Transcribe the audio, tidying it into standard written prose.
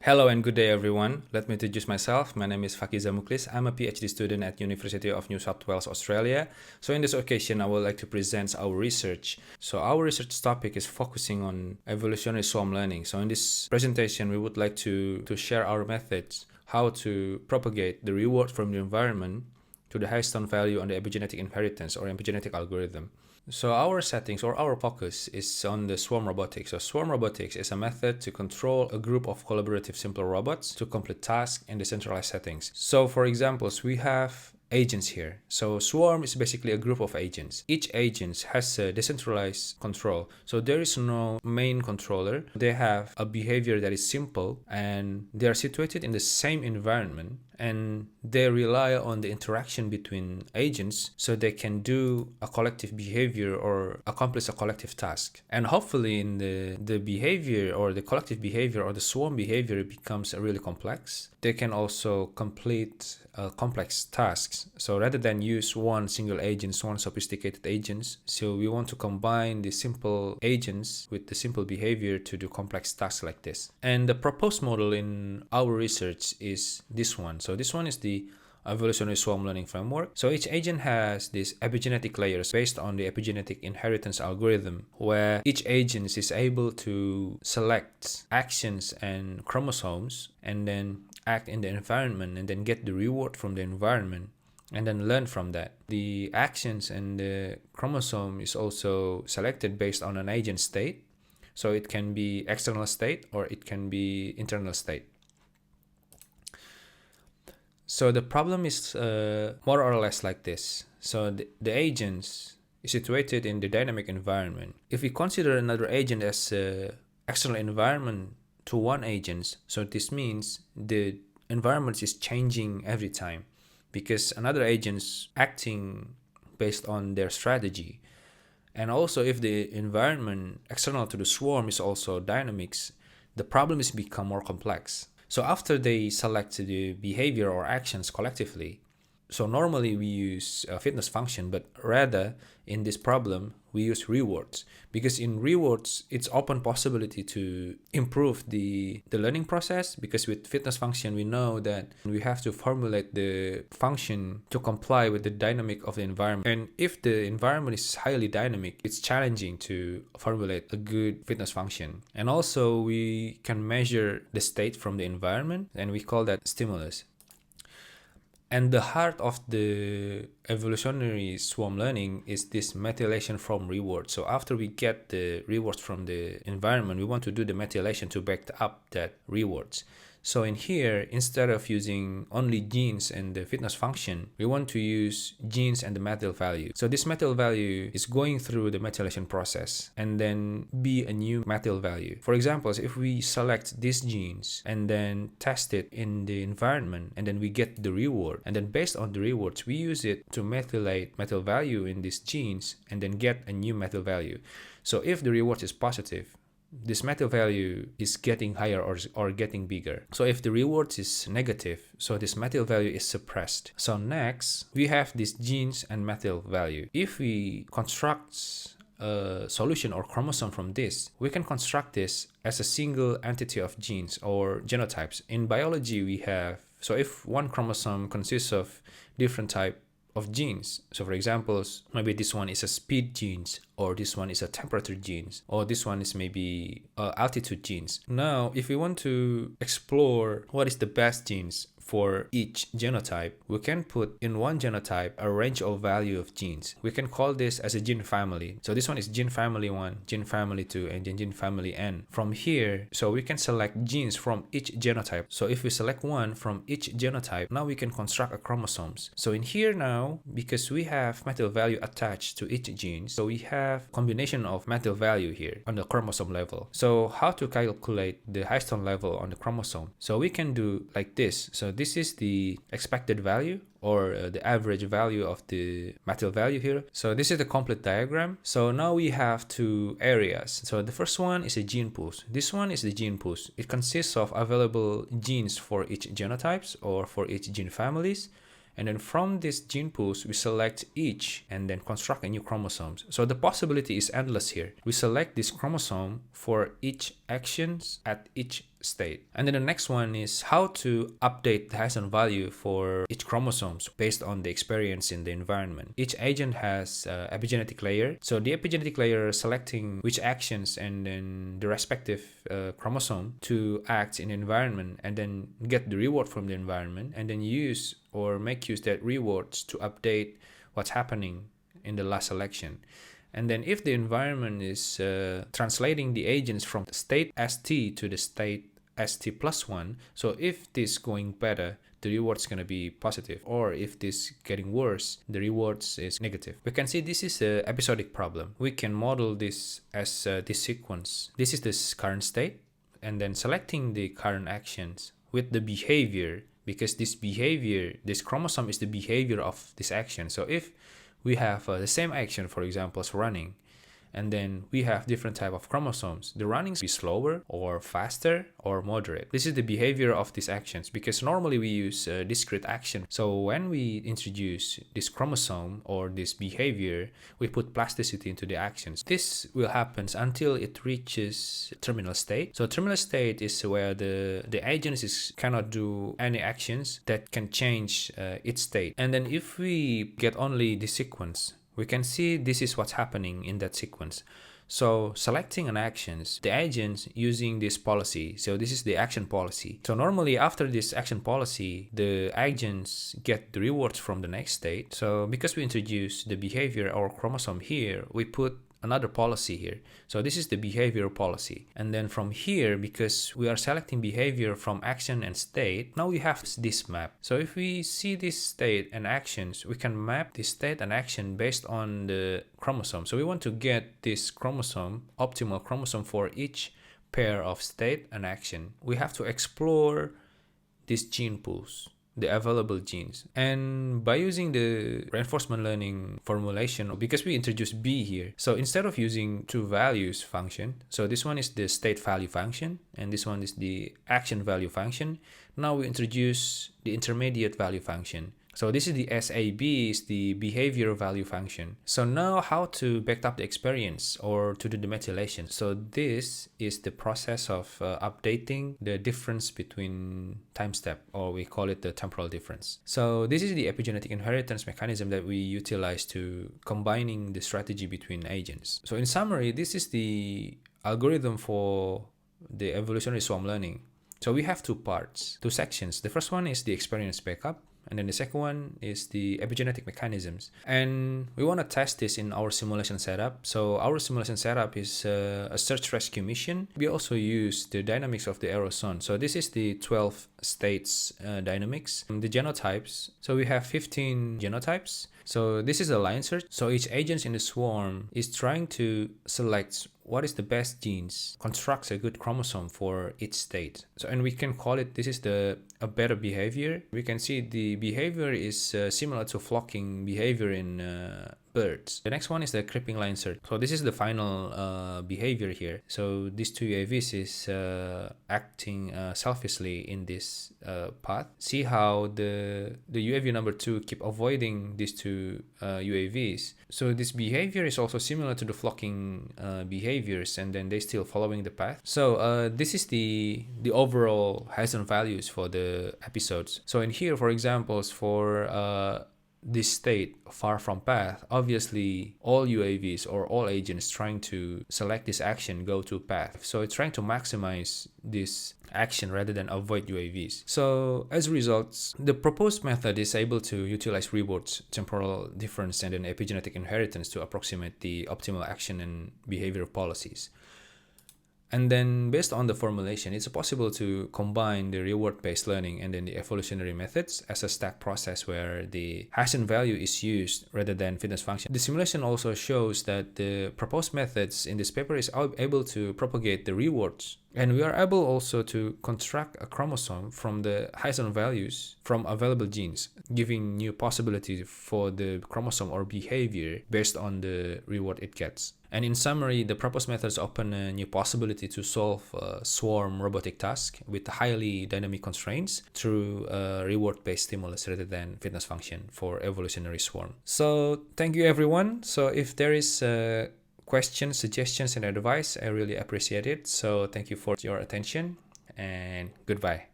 Hello and good day everyone. Let me introduce myself. My name is Faqihza Mukhlish. I'm a PhD student at University of New South Wales, Australia. So in this occasion, I would like to present our research. So our research topic is focusing on evolutionary swarm learning. So in this presentation, we would like to share our methods, how to propagate the reward from the environment to the Histone value on the epigenetic inheritance or epigenetic algorithm. So our settings or our focus is on the swarm robotics. So swarm robotics is a method to control a group of collaborative simple robots to complete tasks in decentralized settings. So for examples, we have agents here. So swarm is basically a group of agents. Each agent has a decentralized control. So there is no main controller. They have a behavior that is simple and they are situated in the same environment, and they rely on the interaction between agents so they can do a collective behavior or accomplish a collective task. And hopefully in the behavior or the collective behavior or the swarm behavior becomes really complex. They can also complete complex tasks. So rather than use one single agent, one sophisticated agents, so we want to combine the simple agents with the simple behavior to do complex tasks like this. And the proposed model in our research is this one. So this one is the evolutionary swarm learning framework. So each agent has these epigenetic layers based on the epigenetic inheritance algorithm, where each agent is able to select actions and chromosomes and then act in the environment and then get the reward from the environment and then learn from that. The actions and the chromosome is also selected based on an agent state. So it can be external state or it can be internal state. So the problem is more or less like this. So the agents is situated in the dynamic environment. If we consider another agent as external environment to one agent, so this means the environment is changing every time because another agent's acting based on their strategy. And also if the environment external to the swarm is also dynamics, the problem is become more complex. So after they select the behavior or actions collectively, so normally we use a fitness function, but rather in this problem, we use rewards, because in rewards, it's open possibility to improve the learning process, because with fitness function, we know that we have to formulate the function to comply with the dynamic of the environment. And if the environment is highly dynamic, it's challenging to formulate a good fitness function. And also we can measure the state from the environment, and we call that stimulus. And the heart of the evolutionary swarm learning is this methylation from reward. So after we get the rewards from the environment, we want to do the methylation to back up that rewards. So in here, instead of using only genes and the fitness function, we want to use genes and the methyl value. So this methyl value is going through the methylation process and then be a new methyl value. For example, if we select these genes and then test it in the environment and then we get the reward, and then based on the rewards, we use it to methylate methyl value in these genes and then get a new methyl value. So if the reward is positive, this methyl value is getting higher or getting bigger. So if the reward is negative, so this methyl value is suppressed. So next, we have these genes and methyl value. If we construct a solution or chromosome from this, we can construct this as a single entity of genes or genotypes. In biology, we have, so if one chromosome consists of different type of genes. So for example, maybe this one is a speed genes, or this one is a temperature genes, or this one is maybe altitude genes. Now, if we want to explore what is the best genes for each genotype, we can put in one genotype a range of value of genes. We can call this as a gene family. So this one is gene family 1, gene family 2, and then gene family n. From here, so we can select genes from each genotype. So if we select one from each genotype, now we can construct a chromosomes. So in here now, because we have methyl value attached to each gene, so we have combination of methyl value here on the chromosome level. So how to calculate the Histone level on the chromosome? So we can do like this. So this is the expected value or the average value of the methyl value here. So this is the complete diagram. So now we have two areas. So the first one is a gene pool. This one is the gene pool. It consists of available genes for each genotypes or for each gene families. And then from this gene pools, we select each and then construct a new chromosomes. So the possibility is endless here. We select this chromosome for each actions at each state. And then the next one is how to update the Histone value for each chromosomes based on the experience in the environment. Each agent has an epigenetic layer. So the epigenetic layer selecting which actions and then the respective chromosome to act in the environment, and then get the reward from the environment, and then use or make use that rewards to update what's happening in the last selection. And then if the environment is translating the agents from state ST to the state ST plus 1, so if this going better, the reward's going to be positive, or if this getting worse, the rewards is negative. We can see this is an episodic problem. We can model this as this sequence. This is this current state, and then selecting the current actions with the behavior, because this behavior, this chromosome is the behavior of this action. So if we have the same action, for example, as running, and then we have different type of chromosomes. The running be slower or faster or moderate. This is the behavior of these actions, because normally we use discrete action. So when we introduce this chromosome or this behavior, we put plasticity into the actions. This will happen until it reaches terminal state. So terminal state is where the agent cannot do any actions that can change its state. And then if we get only the sequence, we can see this is what's happening in that sequence. So selecting an actions, the agents using this policy. So this is the action policy. So normally after this action policy, the agents get the rewards from the next state. So because we introduce the behavior or chromosome here, we put another policy here. So this is the behavior policy. And then from here, because we are selecting behavior from action and state, now we have this map. So if we see this state and actions, we can map this state and action based on the chromosome. So we want to get this chromosome, optimal chromosome for each pair of state and action. We have to explore these gene pools, the available genes. And by using the reinforcement learning formulation, because we introduced B here, so instead of using two values function, so this one is the state value function and this one is the action value function, now we introduce the intermediate value function. So this is the SAB, is the behavior value function. So now how to back up the experience or to do the methylation. So this is the process of updating the difference between time step, or we call it the temporal difference. So this is the epigenetic inheritance mechanism that we utilize to combining the strategy between agents. So in summary, this is the algorithm for the evolutionary swarm learning. So we have two parts, two sections. The first one is the experience backup, and then the second one is the epigenetic mechanisms. And we want to test this in our simulation setup. So our simulation setup is a search rescue mission. We also use the dynamics of the aerosol. So this is the 12 states dynamics. And the genotypes. So we have 15 genotypes. So this is a line search. So each agent in the swarm is trying to select what is the best genes, constructs a good chromosome for each state. So, and we can call it, this is a better behavior. We can see the behavior is similar to flocking behavior in birds. The next one is the creeping line search. So this is the final behavior here. So these two UAVs is acting selfishly in this path. See how the UAV number 2 keep avoiding these two UAVs. So this behavior is also similar to the flocking behaviors, and then they still following the path. So this is the overall Histone values for the episodes. So in here, for examples, for this state far from path, obviously all UAVs or all agents trying to select this action go to path. So it's trying to maximize this action rather than avoid UAVs. So as a result, the proposed method is able to utilize rewards, temporal difference, and then epigenetic inheritance to approximate the optimal action and behavior policies. And then based on the formulation, it's possible to combine the reward-based learning and then the evolutionary methods as a stack process where the Histone value is used rather than fitness function. The simulation also shows that the proposed methods in this paper is able to propagate the rewards. And we are able also to construct a chromosome from the Histone values from available genes, giving new possibilities for the chromosome or behavior based on the reward it gets. And in summary, the proposed methods open a new possibility to solve swarm robotic tasks with highly dynamic constraints through reward-based stimulus rather than fitness function for evolutionary swarm. So thank you everyone. So if there is questions, suggestions, and advice, I really appreciate it. So thank you for your attention. and goodbye.